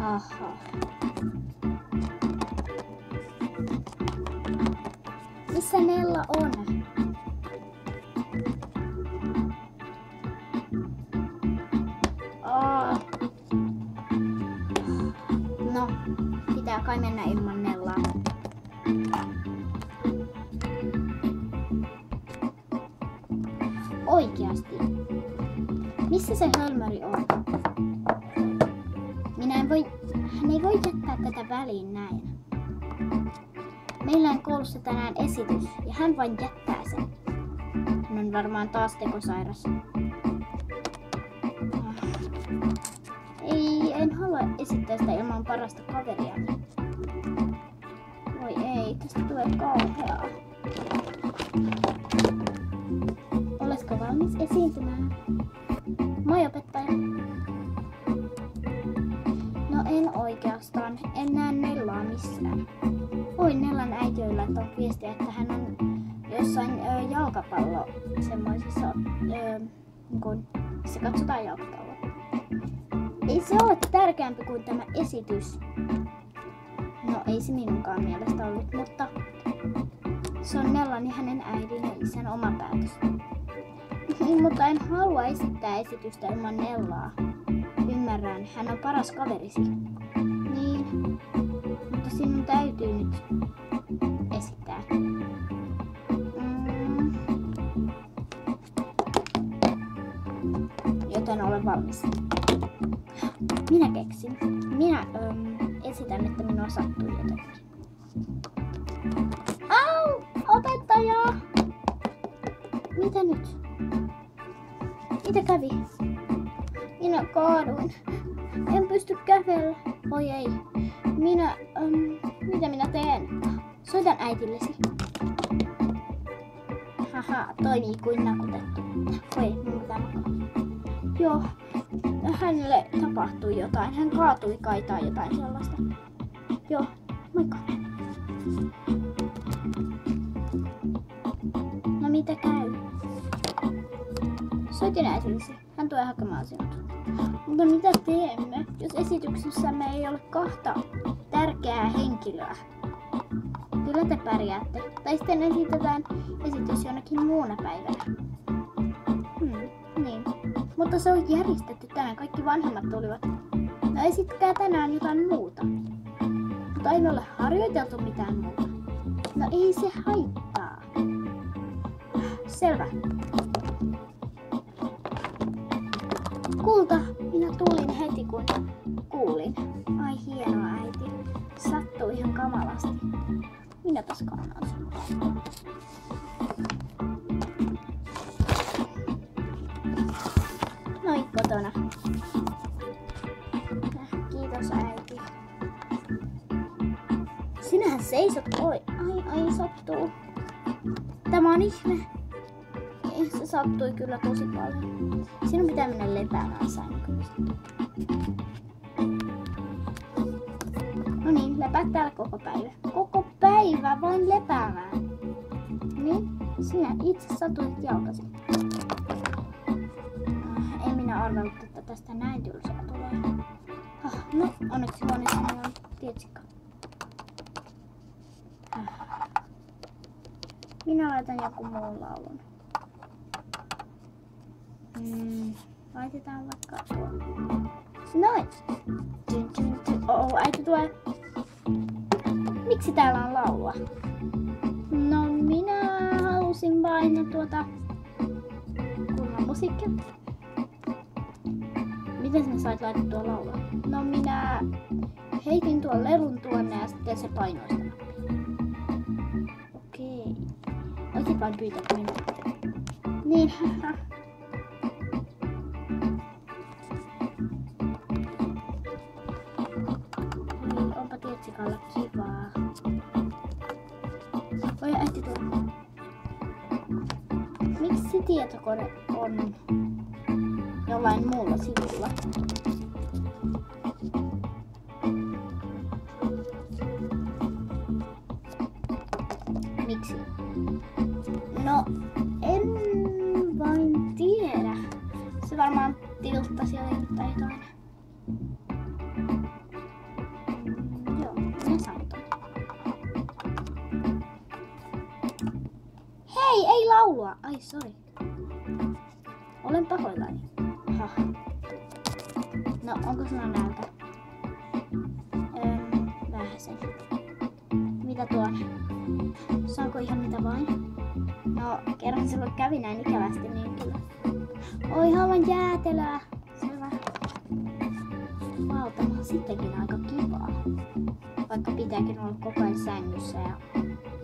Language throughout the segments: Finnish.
Aha. Missä Nella on? No, pitää kai mennä ilman Nellaa. Oikeasti. Missä se hölmöri on? Hän ei voi jättää tätä väliin näin. Meillä on koulussa tänään esitys ja hän vain jättää sen. Hän on varmaan taas tekosairas. En halua esittää sitä ilman parasta kaveriani. Voi ei, tästä tulee kauheaa. Oletko valmis esiintymään? Moi opettaja. No en oikeastaan, en näe Nellaa missään. Oi, Nellan äiti on laittanut viestiä, että hän on jossain jalkapallo semmoisessa, missä katsotaan jalkapalloa. Ei se ole tärkeämpi kuin tämä esitys. No ei se minunkaan mielestä ollut, mutta se on Nellan ja hänen äidin ja isän oma päätös. Mutta en halua esittää esitystä ilman Nellaa. Ymmärrän, hän on paras kaverisi. Niin, mutta sinun täytyy nyt esittää. Joten olen valmis. Minä keksin. Minä esitän, että minua sattuu jotenkin. Au! Opettaja! Mitä nyt? Mitä kävi? Minä kaaduin. En pysty kävellä. Oi ei. Mitä minä teen? Soitan äitillesi. Haha, toimii kuin nakutettu. Voi, minun pitää makaa. Joo, hänelle tapahtui jotain. Hän kaatui kai tai jotain sellaista. Joo, moikka. No mitä käy? Soitin äitillesi. Hän tulee hakemaan sinut. Mutta mitä teemme, jos esityksessämme ei ole kahta tärkeää henkilöä? Kyllä te pärjäätte. Tai sitten esitetään esitys jonnekin muuna päivänä. Niin. Mutta se on järjestetty tänään. Kaikki vanhemmat tulivat. No esitkää tänään jotain muuta. Mutta ei ole harjoiteltu mitään muuta. No ei se haittaa. Selvä. Kulta, minä tulin heti kun kuulin. Ai hienoa äiti. Sattuu ihan kamalasti. Minä taas kannan sen. Noi kotona. Kiitos äiti. Sinähän seisot. Oi, ai sattuu. Tämä on ihme. Se sattui kyllä tosi paljon. Sinun pitää mennä lepäämään sänkyyn. No niin, lepää täällä koko päivä. Koko päivä vain lepäämään. Niin, sinä itse satuit jalkasi. En minä arvellut, että tästä näin tylsää tulee. No, onneksi huoneessa on tietsikka. Minä laitan joku muun laulun. Laitetaan vaikka tuo. Noin. Äiti tulee. Miksi täällä on laulua? No minä halusin vain kunnon musiikkia. Miten sinä sait laitettua laulua? No minä heitin tuon lelun tuonne ja sitten se painoi sitä. Okei. Oisit vain pyytää minua. Niin, onpa tietsikalla kivaa. Oi äiti tuo. Miksi tietokone on jollain muulla sivulla? Miksi? No, en vain tiedä. Se varmaan tilttasi tai jotain. Ei laulua. Ai, sori. Olen pahoillani. Hah. No, onko sulla nälkä? Vähäsen. Mitä tuon? Saanko ihan mitä vain? No, kerran sinulle kävi näin ikävästi, niin kyllä. Oi, haluan jäätelöä. Selvä. Vau, tämä on sittenkin aika kivaa. Vaikka pitääkin olla koko ajan sängyssä ja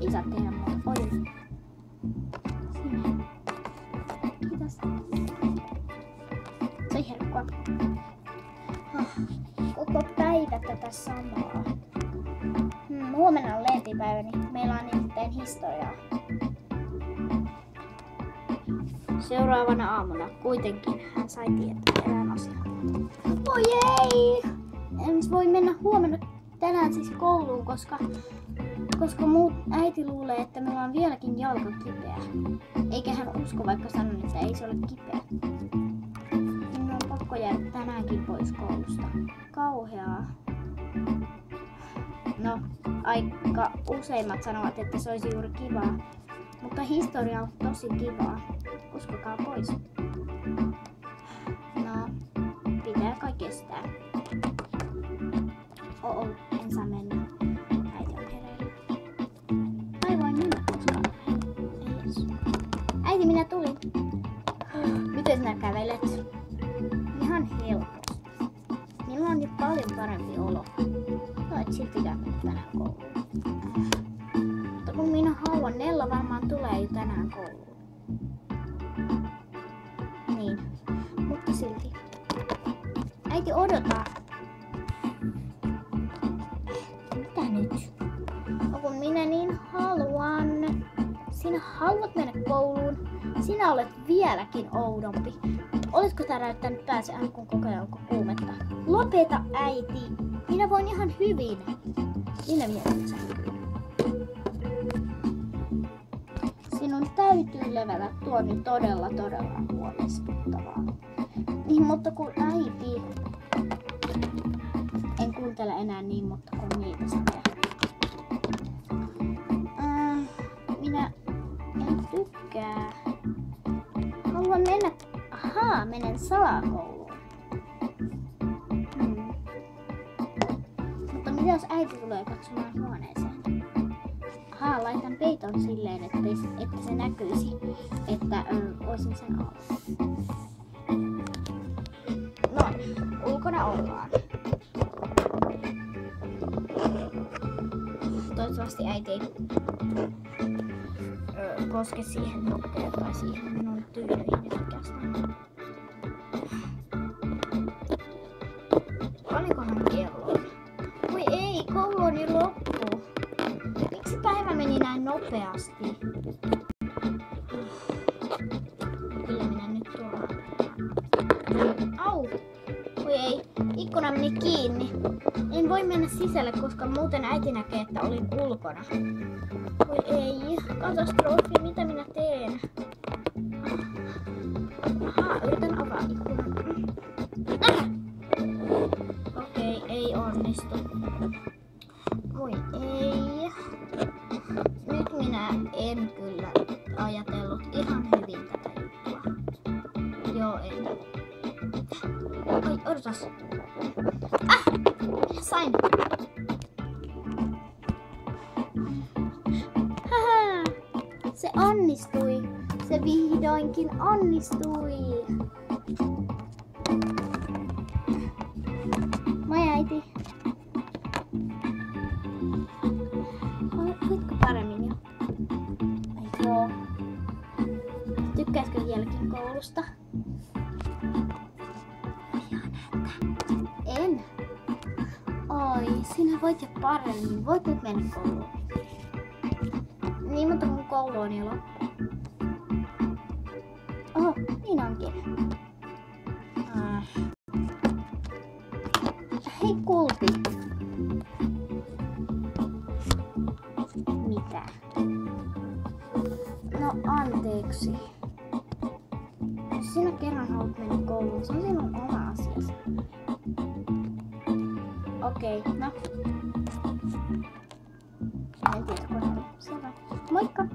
ei saa tehdä muuta. Oi. Sinne. Kiitos. Se herkkua. Koko päivä tätä samaa. Huomenna on lempipäivä, niin meillä on nimittäin historiaa. Seuraavana aamuna kuitenkin hän sai tietää erään asian. Oi ei! En voi mennä huomenna tänään siis kouluun, koska muut äiti luulee, että minulla on vieläkin jalka kipeä. Eikä hän usko, vaikka sanon, että ei se ole kipeä. Minun on pakko jäädä tänäänkin pois koulusta. Kauheaa. No, aika useimmat sanovat, että se olisi juuri kivaa. Mutta historia on tosi kivaa. Uskokaa pois. No, pitää kai kestää. En saa mennä. Äiti on hereillä. Ai voi mennä koskaan. Ei edes. Äiti, minä tulin. Miten sinä kävelet? Ihan helposti. Minulla on nyt paljon parempi olo. No et siltikään mennä tänään kouluun. Mutta kun minä haluan, Nella varmaan tulee jo tänään kouluun. Niin, mutta silti. Äiti odottaa. Mitä nyt? No kun minä niin haluan. Sinä haluat mennä kouluun. Sinä olet vieläkin oudompi. Oletko täräyttänyt pääsi aina kun koko ajan onko kuumetta? Lopeta äiti. Minä voin ihan hyvin. Minä mietin sen. Sinun täytyy levätä tuo nyt todella huolestuttavaa. Niin, mutta kun äiti... En kuuntele enää niin, mutta kun niitä sanoja. Minä en tykkää. Haluan mennä... Ahaa, menen salakouluun. Mutta mitä jos äiti tulee katsomaan huoneeseen? Ahaa, laitan peiton silleen, että se näkyisi, että olisin sen alla. No, ulkona ollaan. Toivottavasti äiti ei koske siihen nokkeen tai siihen minun tyynyihin oikeastaan. Paljonkohan kello? Voi ei, koulu on jo loppu. Miksi päivä meni näin nopeasti? Kyllä minä nyt tuolla. Au! Voi ei, ikkuna meni kiinni. En voi mennä sisälle, koska muuten äiti näkee, että olin ulkona. Voi ei, katastrofi, mitä minä teen? Ahaa, yritän avaa ikkunan. Okei, ei onnistu. Voi ei. Nyt minä en kyllä ajatellut ihan hyvin tätä juttua. Joo, en. Ai, odotas. Minä sain. Haha, se onnistui. Se vihdoinkin onnistui. Moi äiti. Oletko paremmin jo? Ai joo. Tykkäätkö vieläkin koulusta? En. Oi, sinä voit jo paremmin. Voit nyt mennä kouluun. Niin, mutta mun koulu on jo loppu. Oho, niin onkin. Hei Kulpi. Mitä? No anteeksi. Jos sinä kerran haluat mennä kouluun, se on sinun oma asiasi. Okei, no. En tiedä, kun selvä. Moikka!